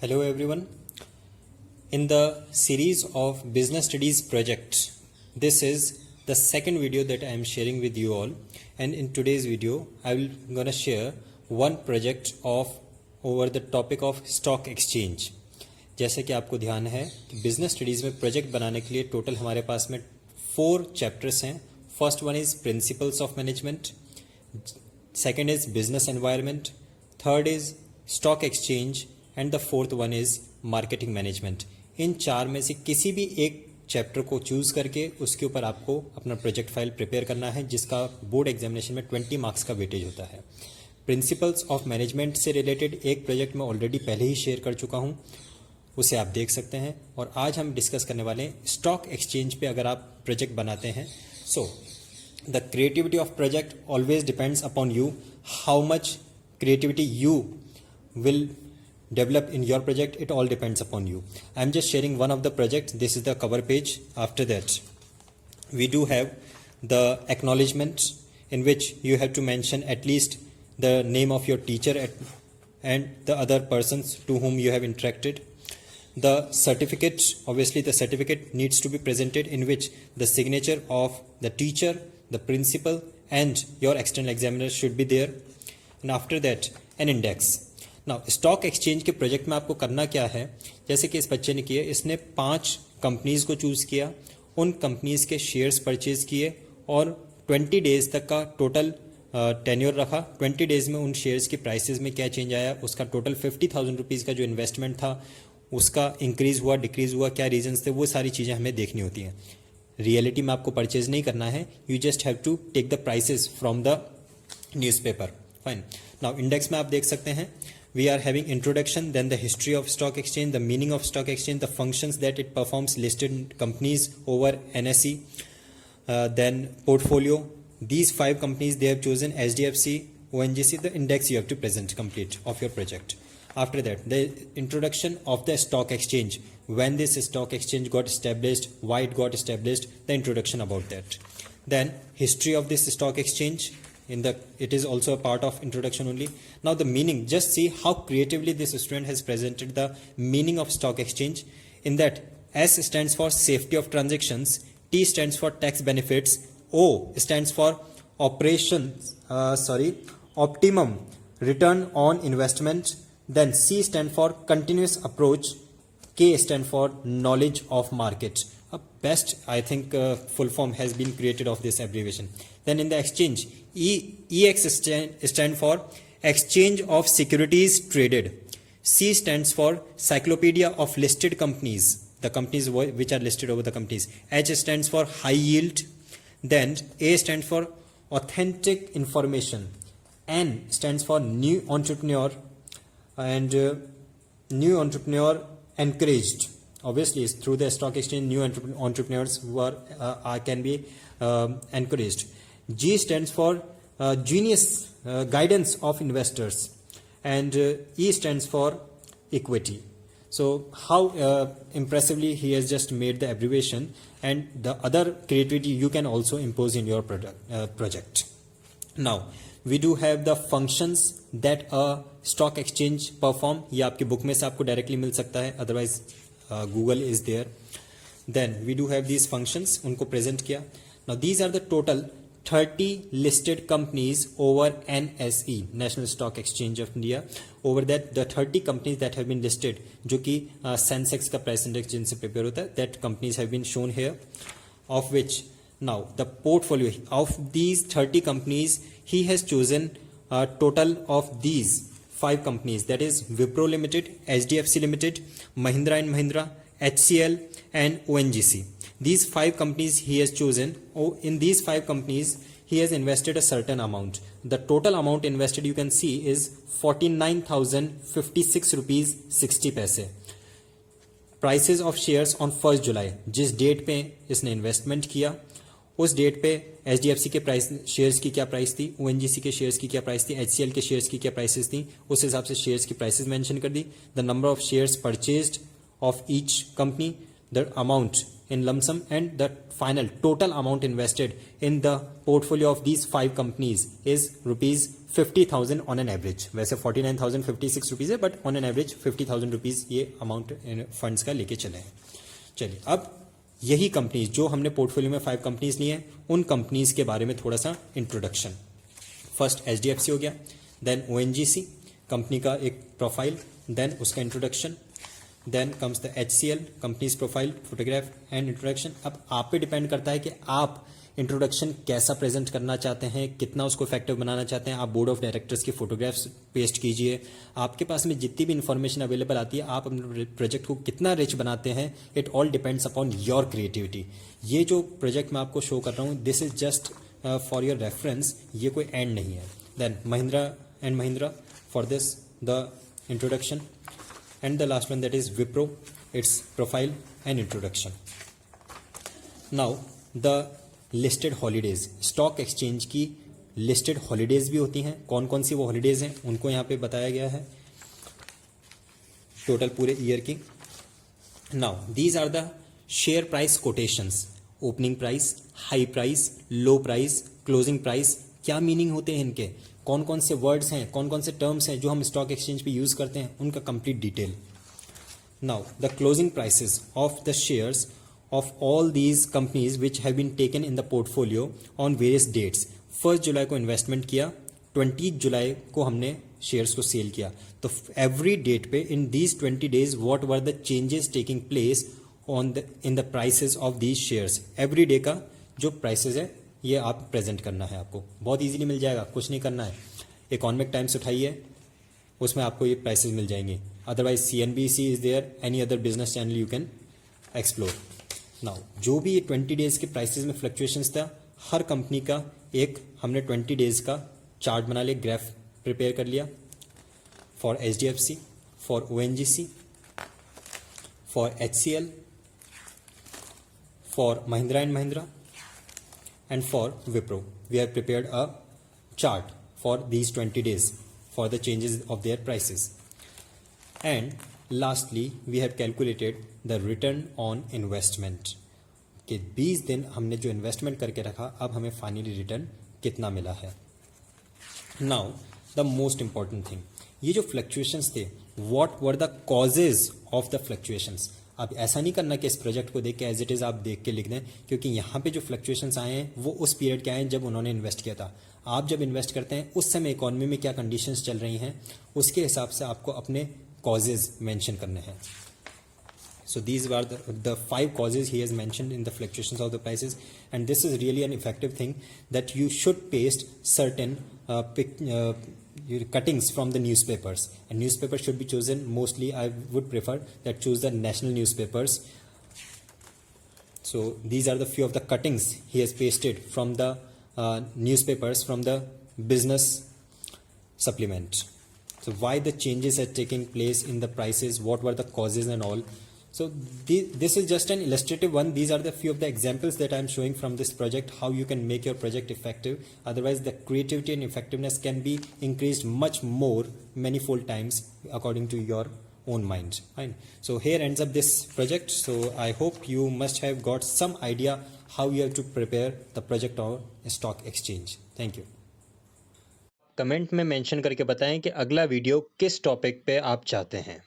Hello everyone. In the series of business studies project, this is the second video that I am sharing with you all, and in today's video I will gonna share one project of over the topic of stock exchange. जैसे कि आपको ध्यान है कि business studies में project बनाने के लिए टोटल हमारे पास में 4 चैप्टर्स हैं. First one is principles of management, second is business environment, third is stock exchange and the fourth one is marketing management. इन चार में से किसी भी एक चैप्टर को चूज करके उसके ऊपर आपको अपना प्रोजेक्ट फाइल प्रिपेयर करना है, जिसका बोर्ड एग्जामिनेशन में 20 मार्क्स का वेटेज होता है. प्रिंसिपल्स ऑफ मैनेजमेंट से रिलेटेड एक प्रोजेक्ट मैं ऑलरेडी पहले ही शेयर कर चुका हूँ, उसे आप देख सकते हैं. और आज हम डिस्कस करने वाले हैं स्टॉक एक्सचेंज पे अगर आप प्रोजेक्ट बनाते हैं. So the creativity of project always depends upon you, how much creativity you will develop in your project. It all depends upon you. I am just sharing one of the projects. This is the cover page. After that we do have the acknowledgements, in which you have to mention at least the name of your teacher and the other persons to whom you have interacted. The certificate, obviously the certificate needs to be presented, in which the signature of the teacher, the principal and your external examiner should be there. And after that an index. Now stock exchange के project में आपको करना क्या है, जैसे कि इस बच्चे ने किया, इसने 5 कंपनीज को चूज किया, उन कंपनीज के शेयर्स परचेज किए और 20 डेज तक का टोटल टेन्योर रखा. 20 डेज में उन शेयर्स की प्राइसेस में क्या चेंज आया, उसका टोटल 50,000 रुपीज़ का जो इन्वेस्टमेंट था उसका इंक्रीज हुआ, डिक्रीज हुआ, क्या रीजंस थे, वो सारी चीज़ें हमें देखनी होती हैं. रियलिटी में आपको परचेज नहीं करना है, you just have to take the prices from the newspaper. Fine. Now index में आप देख सकते हैं, we are having introduction, then the history of stock exchange, the meaning of stock exchange, the functions that it performs, listed companies over NSE, then portfolio. These 5 companies they have chosen, SDFC, ONGC, the index you have to present complete of your project. After that, the introduction of the stock exchange, when this stock exchange got established, why it got established, the introduction about that. Then history of this stock exchange, it is also a part of introduction only. Now the meaning, just see how creatively this student has presented the meaning of stock exchange. In that, S stands for safety of transactions, T stands for tax benefits, O stands for optimum return on investment, then C stands for continuous approach, K stands for knowledge of market. A best, I think, full form has been created of this abbreviation. Then in the exchange, EX stands for exchange of securities traded. C stands for cyclopedia of listed companies, the companies which are listed over the companies. H stands for high yield. Then A stands for authentic information. N stands for new entrepreneur, and new entrepreneur encouraged. Obviously, through the stock exchange, new entrepreneurs who are can be encouraged. G stands for genius, guidance of investors, and E stands for equity. So how impressively he has just made the abbreviation, and the other creativity you can also impose in your project. Now we do have the functions that a stock exchange perform. ये आपकी book में से आपको directly मिल सकता है, otherwise Google is there. Then we do have these functions, उनको present किया. Now these are the total 30 listed companies over NSE, National Stock Exchange of India. Over that, the 30 companies that have been listed, जो कि Sensex का price index जिनसे prepare होता है, that companies have been shown here. Of which, now the portfolio of these 30 companies, he has chosen a total of these 5 companies, that is Wipro Limited, SDFC Limited, Mahindra and Mahindra, HCL and ONGC. These 5 companies he has chosen. In these 5 companies he has invested a certain amount. The total amount invested you can see is 49,056 rupees 60 paise. Prices of shares on 1st July, जिस date पे इसने investment किया उस date पे HDFC के price shares की क्या price थी, ओएनजीसी के शेयर्स की क्या प्राइस थी, एचसीएल के शेयर्स की क्या प्राइसेस थी, उस हिसाब से शेयर्स की प्राइसेस मेंशन कर दी. The number of shares purchased of each company, the amount in lump sum and the final total amount invested in the portfolio of these 5 companies is rupees 50,000 on an average. वैसे 49,056 rupees है, but on an average 50,000 rupees ये amount funds का लेके चले हैं. चलिए, अब यही कंपनीज जो हमने पोर्टफोलियो में 5 कंपनीज ली हैं, उन कंपनीज के बारे में थोड़ा सा इंट्रोडक्शन. फर्स्ट HDFC हो गया, देन ONGC कंपनी का एक प्रोफाइल, देन उसका introduction, then comes the HCL companies profile, photograph and introduction. अब आप पे डिपेंड करता है कि आप इंट्रोडक्शन कैसा प्रेजेंट करना चाहते हैं, कितना उसको इफेक्टिव बनाना चाहते हैं. आप बोर्ड ऑफ डायरेक्टर्स की फोटोग्राफ्स पेस्ट कीजिए. आपके पास में जितनी भी इंफॉर्मेशन अवेलेबल आती है, आप अपने प्रोजेक्ट को कितना रिच बनाते हैं, it all depends upon your creativity. ये जो प्रोजेक्ट मैं आपको शो कर रहा हूँ, this is just for your reference, ये कोई एंड नहीं है. Then Mahindra and Mahindra, for this the introduction, and the last one, that is Wipro, its profile and introduction. Now the listed holidays, stock exchange की listed holidays भी होती हैं. कौन कौन सी वो holidays हैं उनको यहाँ पे बताया गया है, टोटल पूरे ईयर की. Now these are the share price quotations, opening price, high price, low price, closing price. क्या मीनिंग होते हैं इनके, कौन कौन से वर्ड्स हैं, कौन कौन से टर्म्स हैं जो हम स्टॉक एक्सचेंज पे यूज करते हैं, उनका complete detail. Now the closing prices of the shares of all these companies which have been taken in the portfolio on various dates. 1 जुलाई को इन्वेस्टमेंट किया, 20 जुलाई को हमने शेयर्स को सेल किया. तो एवरी डेट पे in these 20 days what were the changes taking place on the in the prices of these shares. Every day का जो प्राइसेस है ये आप प्रेजेंट करना है. आपको बहुत इजीली मिल जाएगा, कुछ नहीं करना है. इकोनॉमिक टाइम्स उठाइए, उसमें आपको ये प्राइसेस मिल जाएंगे. Otherwise CNBC is there, any other business channel you can explore. Now जो भी ये 20 डेज के प्राइसेस में फ्लक्चुएशंस था, हर कंपनी का एक हमने 20 डेज का चार्ट बना लिया, ग्राफ प्रिपेयर कर लिया. For HDFC, for ONGC, for HCL, for Mahindra and Mahindra, and for Wipro, we have prepared a chart for these 20 days for the changes of their prices. And lastly, we have calculated the return on investment. कि 20 दिन हमने जो investment करके रखा, अब हमें finally return कितना मिला है. Now the most important thing, ये जो फ्लक्चुएशंस थे, what were the causes of the fluctuations. अब ऐसा नहीं करना कि इस प्रोजेक्ट को देख के एज इट इज़ आप देख के लिख दें, क्योंकि यहाँ पे जो फ्लक्चुएशंस आए हैं वो उस पीरियड के आए हैं जब उन्होंने इन्वेस्ट किया था. आप जब इन्वेस्ट करते हैं उस समय इकोनॉमी में क्या कंडीशंस चल रही हैं, उसके हिसाब से आपको अपने कॉजेज मेंशन करने हैं. So these were the 5 causes he has mentioned in the fluctuations of the prices, and this is really an effective thing that you should paste certain cuttings from the newspapers, and newspapers should be chosen mostly. I would prefer that choose the national newspapers. So these are the few of the cuttings he has pasted from the newspapers from the business supplement. So why the changes are taking place in the prices, what were the causes and all. So this is just an illustrative one. These are the few of the examples that I am showing from this project, how you can make your project effective. Otherwise the creativity and effectiveness can be increased much more, manifold times, according to your own mind. Fine. So here ends up this project. So I hope you must have got some idea how you have to prepare the project or stock exchange. Thank you. Comment में mention करके बताएं कि अगला video किस topic पे आप चाहते हैं.